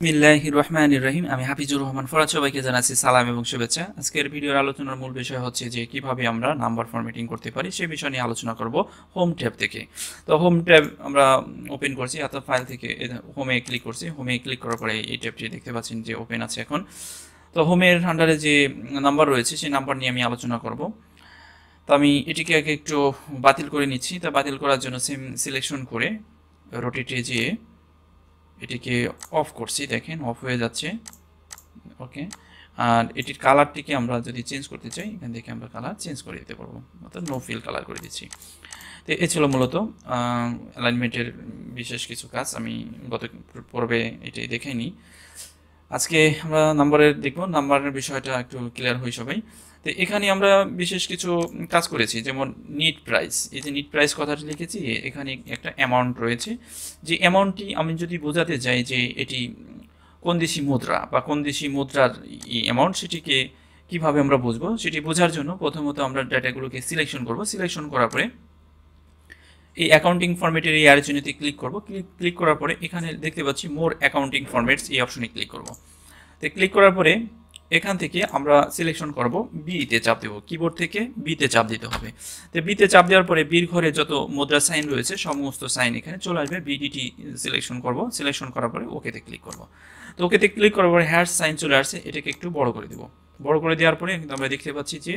বিসমিল্লাহির রহমানির রহিম। আমি হাফিজুর রহমান ফরাদ, সবাইকে জানাচ্ছি সালাম এবং শুভেচ্ছা। আজকের ভিডিওর আলোচনার মূল বিষয় হচ্ছে যে কিভাবে আমরা নাম্বার ফরম্যাটিং করতে পারি সে বিষয় নিয়ে আলোচনা করব হোম ট্যাব থেকে। তো হোম ট্যাব আমরা ওপেন করছি, অর্থাৎ ফাইল থেকে হোমে ক্লিক করছি। হোমে ক্লিক করার পরে এই ট্যাবটি দেখতে পাচ্ছেন যে ওপেন আছে এখন। তো হোমের আন্ডারে যে নাম্বার রয়েছে সেই নাম্বার নিয়ে আমি আলোচনা করব। তো আমি এটিকে আগে একটু বাতিল করে নিচ্ছি। তা বাতিল করার জন্য সিম সিলেকশন করে রোটেটে যেয়ে এটিকে অফ করছি, দেখেন অফ হয়ে যাচ্ছে। ওকে, আর এটির কালারটিকে আমরা যদি চেঞ্জ করতে চাই এখান থেকে আমরা কালার চেঞ্জ করে দিতে পারবো, অর্থাৎ নো ফিল কালার করে দিচ্ছি। তো এ ছিল মূলত অ্যালাইনমেন্টের বিশেষ কিছু কাজ, আমি গত পর্বে এটাই দেখাইনি। আজকে আমরা নাম্বারের দেখব, নাম্বারের বিষয়টা একটু ক্লিয়ার হই সবাই। তো এখানে আমরা বিশেষ কিছু কাজ করেছি, যেমন নিট প্রাইস। এই যে নিট প্রাইস কথাটা লিখেছি, এখানে একটা অ্যামাউন্ট রয়েছে। যে অ্যামাউন্টটি আমি যদি বোঝাতে চাই যে এটি কোন দেশি মুদ্রা বা কোন দেশি মুদ্রার অ্যামাউন্ট, সেটিকে কিভাবে আমরা বুঝবো সেটি বোঝার জন্য প্রথমত আমরা ডাটাগুলোকে সিলেকশন করব। সিলেকশন করার পরে এই অ্যাকাউন্টিং ফরম্যাটের এই আলোচনাতে ক্লিক করব। ক্লিক করার পরে এখানে দেখতে পাচ্ছি মোর অ্যাকাউন্টিং ফরম্যাটস, এই অপশনে ক্লিক করব। তো ক্লিক করার পরে এখান থেকে আমরা সিলেকশন করব বিতে চাপ দেব, কিবোর্ড থেকে বিতে চাপ দিতে হবে। তো বিতে চাপ দেওয়ার পরে বির ঘরে যত মুদ্রা সাইন রয়েছে সমস্ত সাইন এখানে চলে আসবে। বিডিটি সিলেকশন করব, সিলেকশন করার পরে ওকেতে ক্লিক করব। তো ওকেতে ক্লিক করার পরে হ্যাশ সাইন চলে আসছে, এটাকে একটু বড় করে দেব। বড় করে দেওয়ার পরে কিন্তু আমরা দেখতে পাচ্ছি যে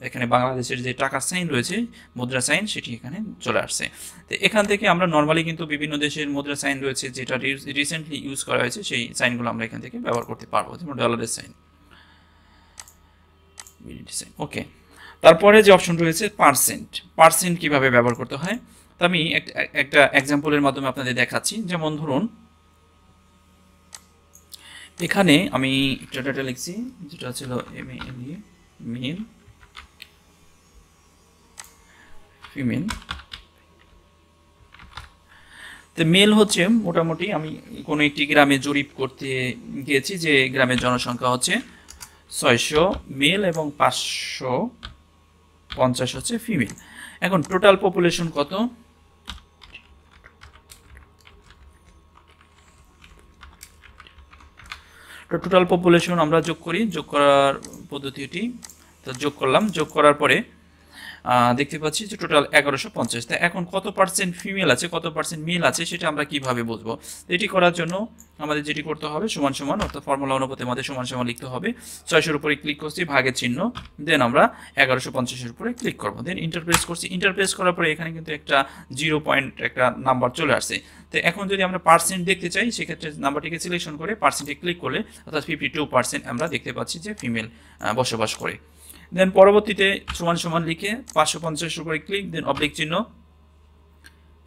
এখানে বাংলাদেশের যে টাকা সাইন রয়েছে, মুদ্রা সাইন, সেটি এখানে চলে আসছে। তো এখান থেকে আমরা নর্মালি কিন্তু বিভিন্ন দেশের মুদ্রা সাইন রয়েছে যেটা রিসেন্টলি ইউজ করা হয়েছে, সেই সাইনগুলো আমরা এখান থেকে ব্যবহার করতে পারবো, যেমন ডলারের সাইন। ওকে, তারপরে যে অপশন রয়েছে পার্সেন্ট, পার্সেন্ট কিভাবে ব্যবহার করতে হয় তো আমি একটা এক্সাম্পলের মাধ্যমে আপনাদের দেখাচ্ছি। যেমন ধরুন এখানে আমি একটা ডাটা লিখছি, যেটা ছিল মেল ফিমেল। তো মেল হচ্ছে মোটামুটি আমি কোনো একটি গ্রামে জরিপ করতে গিয়েছি যে গ্রামের জনসংখ্যা হচ্ছে 600 মেল এবং 550 হচ্ছে ফিমেল। এখন টোটাল পপুলেশন কত? টোটাল পপুলেশন আমরা যোগ করি, যোগ করার পদ্ধতিটি তো যোগ করলাম। যোগ করার পরে দেখতে পাচ্ছি যে টোটাল 1150। তা এখন কত পার্সেন্ট ফিমেল আছে কত পার্সেন্ট মেল আছে সেটা আমরা কিভাবে বুঝবো? এটি করার জন্য আমাদের যেটি করতে হবে সমান সমান, অর্থাৎ ফর্মুলা অনুপাতের মধ্যে সমান সমান লিখতে হবে। 600-এর উপরে ক্লিক করছি, ভাগের চিহ্ন, দেন আমরা 1150-এর উপরে ক্লিক করবো, দেন ইন্টারপ্রেস করছি। ইন্টারপ্রেস করার পরে এখানে কিন্তু একটা 0 পয়েন্ট একটা নাম্বার চলে আসছে। তো এখন যদি আমরা পার্সেন্ট দেখতে চাই সেক্ষেত্রে নাম্বারটিকে সিলেকশন করে পার্সেন্টে ক্লিক করলে অর্থাৎ 52% আমরা দেখতে পাচ্ছি যে ফিমেল বসবাস করে। দেন পরবর্তীতে সমান সমান লিখে 550-এর উপরে ক্লিক, দেন অবলিক চিহ্ন,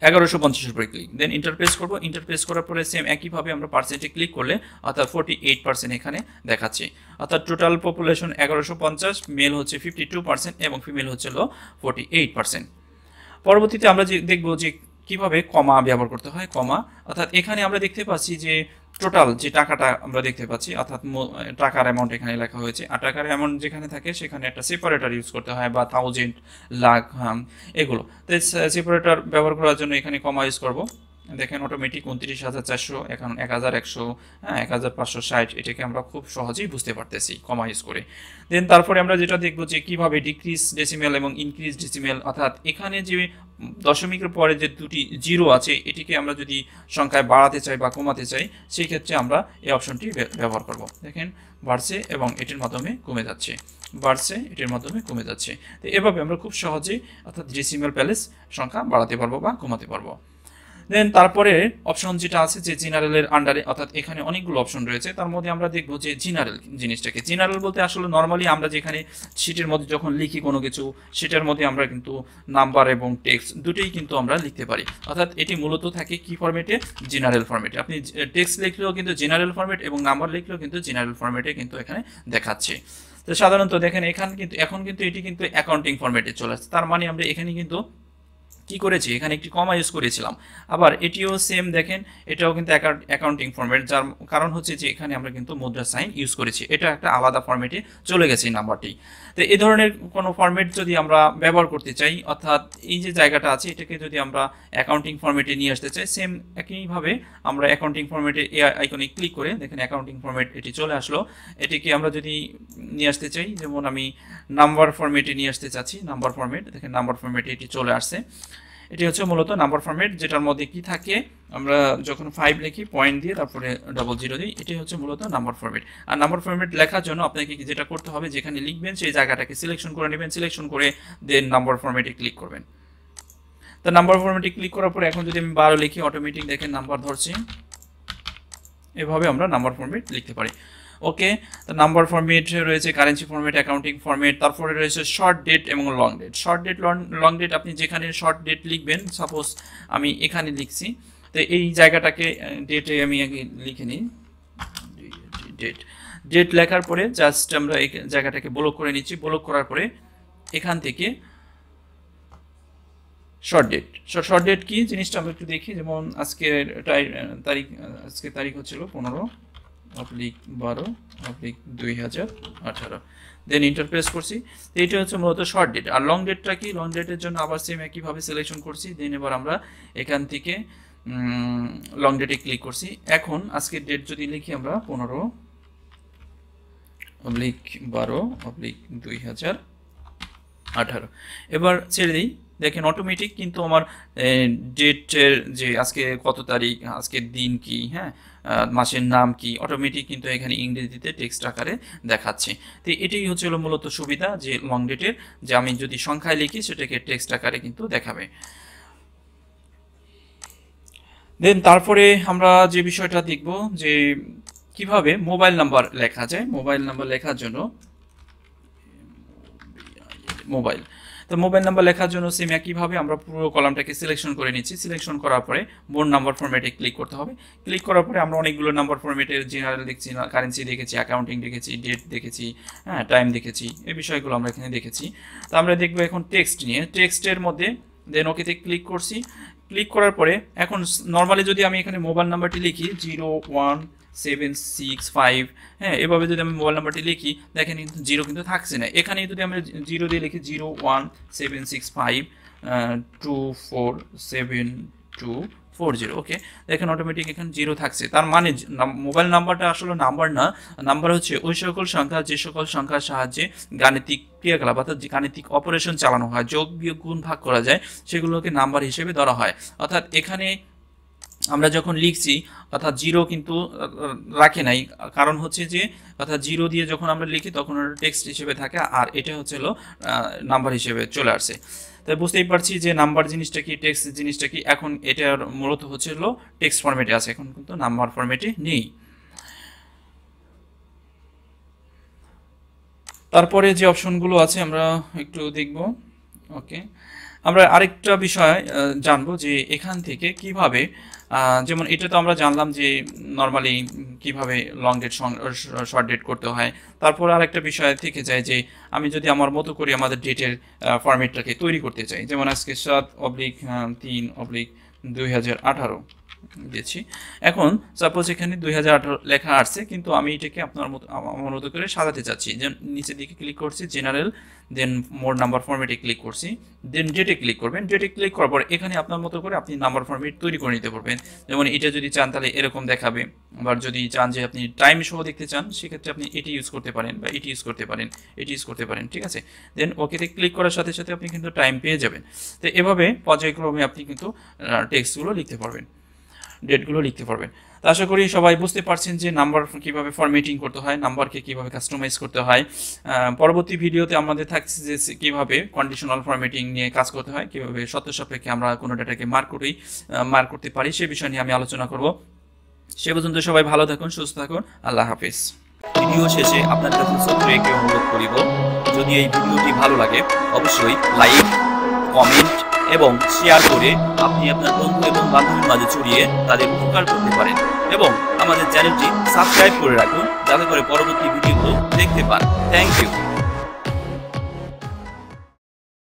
1150-এর উপরে ক্লিক, দেন ইন্টারপ্রেস করব। ইন্টারপ্রেস করার পরে সেম একইভাবে আমরা পার্সেন্টে ক্লিক করলে অর্থাৎ 48% এখানে দেখাচ্ছে। অর্থাৎ টোটাল পপুলেশন 1150, মেল হচ্ছে 52% এবং ফিমেল হচ্ছে 48%। পরবর্তীতে আমরা দেখব যে কিভাবে কমা ব্যবহার করতে হয়। কমা অর্থাৎ এখানে আমরা দেখতে পাচ্ছি যে টোটাল যে টাকাটা আমরা দেখতে পাচ্ছি, অর্থাৎ টাকার অ্যামাউন্ট এখানে লেখা হয়েছে। আর টাকার অ্যামাউন্ট যেখানে থাকে সেখানে একটা সেপারেটর ইউজ করতে হয়, বা 1000, লাখ, এগুলো। তো সেপারেটর ব্যবহার করার জন্য এখানে কমা ইউজ করব। দেখেন অটোমেটিক 29,400, এখন 1100, 1560, এটাকে আমরা খুব সহজেই বুঝতে পারতেছি কমা ইউজ করে। দেন তারপরে আমরা যেটা দেখবো যে কিভাবে ডিক্রিজ ডেসিমেল এবং ইনক্রিজ ডেসিমেল, অর্থাৎ এখানে যে দশমিকের পরে যে দুটি জিরো আছে এটিকে আমরা যদি সংখ্যায় বাড়াতে চাই বা কমাতে চাই সেই ক্ষেত্রে আমরা এই অপশনটি ব্যবহার করব। দেখেন বাড়ছে এবং এটির মাধ্যমে কমে যাচ্ছে, বাড়ছে এটির মাধ্যমে কমে যাচ্ছে। তো এভাবে আমরা খুব সহজেই অর্থাৎ ডেসিমেল প্যালেস সংখ্যা বাড়াতে পারবো বা কমাতে পারবো। দেন তারপরে অপশন যেটা আছে যে জেনারেলের আন্ডারে, অর্থাৎ এখানে অনেকগুলো অপশন রয়েছে, তার মধ্যে আমরা দেখবো যে জেনারেল জিনিসটাকে। জেনারেল বলতে আসলে নর্মালি আমরা যেখানে শিটের মধ্যে যখন লিখি কোনো কিছু, সেটার মধ্যে আমরা কিন্তু নাম্বার এবং টেক্সট দুটোই কিন্তু আমরা লিখতে পারি। অর্থাৎ এটি মূলত থাকে কি ফরম্যাটে? জেনারেল ফরম্যাটে। আপনি টেক্সট লিখলেও কিন্তু জেনারেল ফরম্যাট এবং নাম্বার লিখলেও কিন্তু জেনারেল ফরম্যাটে কিন্তু এখানে দেখাচ্ছে। তো সাধারণত দেখেন এখন কিন্তু এটি কিন্তু অ্যাকাউন্টিং ফরম্যাটে চলে আসছে। তার মানে আমরা এখানে কিন্তু কি করেছি, এখানে একটি কমা ইউজ করেছিলাম। আবার এটিও সেম দেখেন, এটাও কিন্তু অ্যাকাউন্টিং ফরম্যাট, যার কারণ হচ্ছে যে এখানে আমরা কিন্তু মুদ্রা সাইন ইউজ করেছি, এটা একটা আলাদা ফরম্যাটে চলে গেছে এই নাম্বারটি। তো এই ধরনের কোনো ফরম্যাট যদি আমরা ব্যবহার করতে চাই, অর্থাৎ এই যে জায়গাটা আছে এটাকে যদি আমরা অ্যাকাউন্টিং ফরম্যাটে নিয়ে আসতে চাই, সেম একইভাবে আমরা অ্যাকাউন্টিং ফরম্যাটে এই আইকনে ক্লিক করে দেখেন অ্যাকাউন্টিং ফরম্যাট এটি চলে আসলো। এটিকে আমরা যদি নিয়ে আসতে চাই, যেমন আমি নাম্বার ফরম্যাটে নিয়ে আসতে চাচ্ছি, নাম্বার ফরম্যাট, দেখেন নাম্বার ফরম্যাটে এটি চলে আসছে। এটি হচ্ছে মূলত নাম্বার ফরম্যাট, যেটার মধ্যে কি থাকে, আমরা যখন 5 লিখি পয়েন্ট দিয়ে তারপরে 00 দিই, এটি হচ্ছে মূলত নাম্বার ফরম্যাট। আর নাম্বার ফরম্যাট লেখার জন্য আপনাকে যেটা করতে হবে, যেখানে লিখবেন সেই জায়গাটাকে সিলেকশন করে নেবেন, সিলেকশন করে দেন নাম্বার ফরম্যাটে ক্লিক করবেন। তো নাম্বার ফরম্যাটে ক্লিক করার পরে এখন যদি আমি 12 লিখি, অটোমেটিক দেখেন নাম্বার ধরছি। এভাবে আমরা নাম্বার ফরম্যাট লিখতে পারি। ওকে, তো নাম্বার ফরম্যাট রয়েছে, কারেন্সি ফরম্যাট, অ্যাকাউন্টিং ফরম্যাট, তারপরে রয়েছে শর্ট ডেট এবং long date. Short date, long date, আপনি যেখানে শর্ট ডেট লিখবেন, সাপোজ আমি এখানে লিখছি, তো এই জায়গাটাকে ডেটে আমি আগে লিখে নিই, ডেট লেখার পরে জাস্ট আমরা এই জায়গাটাকে ব্লক করে নিচ্ছি। ব্লক করার পরে এখান থেকে শর্ট ডেট কি জিনিসটা আমরা একটু দেখি। যেমন আজকের তারিখ, আজকে তারিখ হচ্ছিল 15/12/2018, দেন ইন্টার প্রেস করছি। তো এটা হচ্ছে মূলত শর্ট ডেট। আর লং ডেটটা কি, লং ডেটের জন্য আবার সেম একইভাবে সিলেকশন করছি, দেন এবার আমরা এখান থেকে লং ডেটে ক্লিক করছি। এখন আজকের ডেট যদি লিখি আমরা 15/12/2018, এবার ছেড়ে দিই। দেখেন অটোমেটিক কিন্তু আমার ডেটের যে আজকে কত তারিখ, আজকের দিন কি, হ্যাঁ, মাসের নাম কি, অটোমেটিক কিন্তু এখানে ইংরেজিতে টেক্সট আকারে দেখাচ্ছে। তো এটাই হচ্ছিল মূলত সুবিধা যে লং ডেটের, যে আমি যদি সংখ্যায় লিখি সেটাকে টেক্সট আকারে কিন্তু দেখাবে। দেন তারপরে আমরা যে বিষয়টা দেখব যে কিভাবে মোবাইল নাম্বার লেখা যায়। মোবাইল নাম্বার লেখার জন্য মোবাইল নাম্বার লেখার জন্য সেম একইভাবে আমরা পুরো কলামটাকে সিলেকশন করে নিচ্ছি। সিলেকশন করার পরে বোর্ড নাম্বার ফরম্যাটে ক্লিক করতে হবে। ক্লিক করার পরে আমরা অনেকগুলো নাম্বার ফরম্যাটের জেনারেল দেখছি, কারেন্সি দেখেছি, অ্যাকাউন্টিং দেখেছি, ডেট দেখেছি, হ্যাঁ, টাইম দেখেছি, এই বিষয়গুলো আমরা এখানে দেখেছি। তো আমরা দেখবো এখন টেক্সট নিয়ে। টেক্সটের মধ্যে দেন ওকেতে ক্লিক করছি। ক্লিক করার পরে এখন নর্মালি যদি আমি এখানে মোবাইল নাম্বারটি লিখি 01765, হ্যাঁ, এভাবে যদি আমি মোবাইল নাম্বারটি লিখি, দেখেন কিন্তু 0 কিন্তু থাকছে না। এখানে যদি আমরা 0 দিয়ে লিখি 01765247240, ওকে, দেখেন অটোমেটিক এখানে 0 থাকছে। তার মানে মোবাইল নাম্বারটা আসলে নাম্বার না, নাম্বার হচ্ছে ওই সকল সংখ্যা যে সকল সংখ্যার সাহায্যে গাণিতিক ক্রিয়াকলাপ অর্থাৎ যে গাণিতিক অপারেশন চালানো হয়, যোগ বিয়োগ গুণ ভাগ করা যায়, সেগুলোকে নাম্বার হিসেবে ধরা হয়। অর্থাৎ এখানে আমরা যখন লিখছি অর্থাৎ 0 কিন্তু রাখে নাই, কারণ হচ্ছে যে অর্থাৎ 0 দিয়ে যখন আমরা লিখি তখন টেক্সট হিসেবে থাকে, আর এটা হচ্ছে নাম্বার হিসেবে চলে আসছে। তাই বুঝতেই পারছি যে নাম্বার জিনিসটা কি, টেক্সট জিনিসটা কি। এখন এটার মূলত হচ্ছে টেক্সট ফরম্যাটে আছে, এখন কিন্তু নাম্বার ফরম্যাটে নেই। তারপরে যে অপশনগুলো আছে আমরা একটু দেখব। ওকে, আমরা আরেকটা বিষয় জানবো যে এখান থেকে কিভাবে, যেমন এটা তো আমরা জানলাম যে নর্মালি কিভাবে লং ডেট শর্ট ডেট করতে হয়। তারপর আরেকটা বিষয় থেকে যায় যে আমি যদি আমার মতো করে আমাদের ডেটের ফরম্যাটটাকে তৈরি করতে চাই, যেমন আজকে 7/3/2018 দিয়েছি। এখন সাপোজ এখানে 2018 লেখা আসছে, কিন্তু আমি এটাকে আমার মতো করে সাজাতে চাচ্ছি। যে নিচের দিকে ক্লিক করছি, জেনারেল, দেন মোড নাম্বার ফরম্যাটে ক্লিক করছি, দেন ডেটে ক্লিক করবেন। ডেটে ক্লিক করার পর এখানে আপনার মতো করে আপনি নাম্বার ফরম্যাট তৈরি করে নিতে পারবেন। যেমন এটা যদি চান তাহলে এরকম দেখাবে, আবার যদি চান যে আপনি টাইম সহ দেখতে চান সেক্ষেত্রে আপনি এটি ইউজ করতে পারেন, বা এটি ইউজ করতে পারেন, এটি ইউজ করতে পারেন, ঠিক আছে। দেন ওকেতে ক্লিক করার সাথে সাথে আপনি কিন্তু টাইম পেয়ে যাবেন। তো এভাবে পর্যায়ক্রমে আপনি কিন্তু টেক্সটগুলো লিখতে পারবেন, ডেটগুলো লিখতে পারবেন। তো আশা করি সবাই বুঝতে পারছেন যে নাম্বার কিভাবে ফরম্যাটিং করতে হয়, নাম্বারকে কিভাবে কাস্টমাইজ করতে হয়। পরবর্তী ভিডিওতে আমাদের থাকছে যে কিভাবে কন্ডিশনাল ফরম্যাটিং নিয়ে কাজ করতে হয়, কিভাবে সত্য সাপেক্ষে আমরা কোনো ডাটাকে মার্ক করতে পারি, সে বিষয় নিয়ে আমি আলোচনা করব। সে পর্যন্ত সবাই ভালো থাকুন, সুস্থ থাকুন, আল্লাহ হাফিজ। ভিডিও শেষে আপনার কাছে ছোট্ট একটি অনুরোধ করিব, যদি এই ভিডিওটি ভালো লাগে অবশ্যই লাইক, কমেন্ট এবং শেয়ার করে আপনি আপনার বন্ধু এবং বান্ধবীর মাঝে ছড়িয়ে তাদের উপকার করতে পারেন, এবং আমাদের চ্যানেলটি সাবস্ক্রাইব করে রাখুন যাতে করে পরবর্তী ভিডিওগুলো দেখতে পান। Thank you.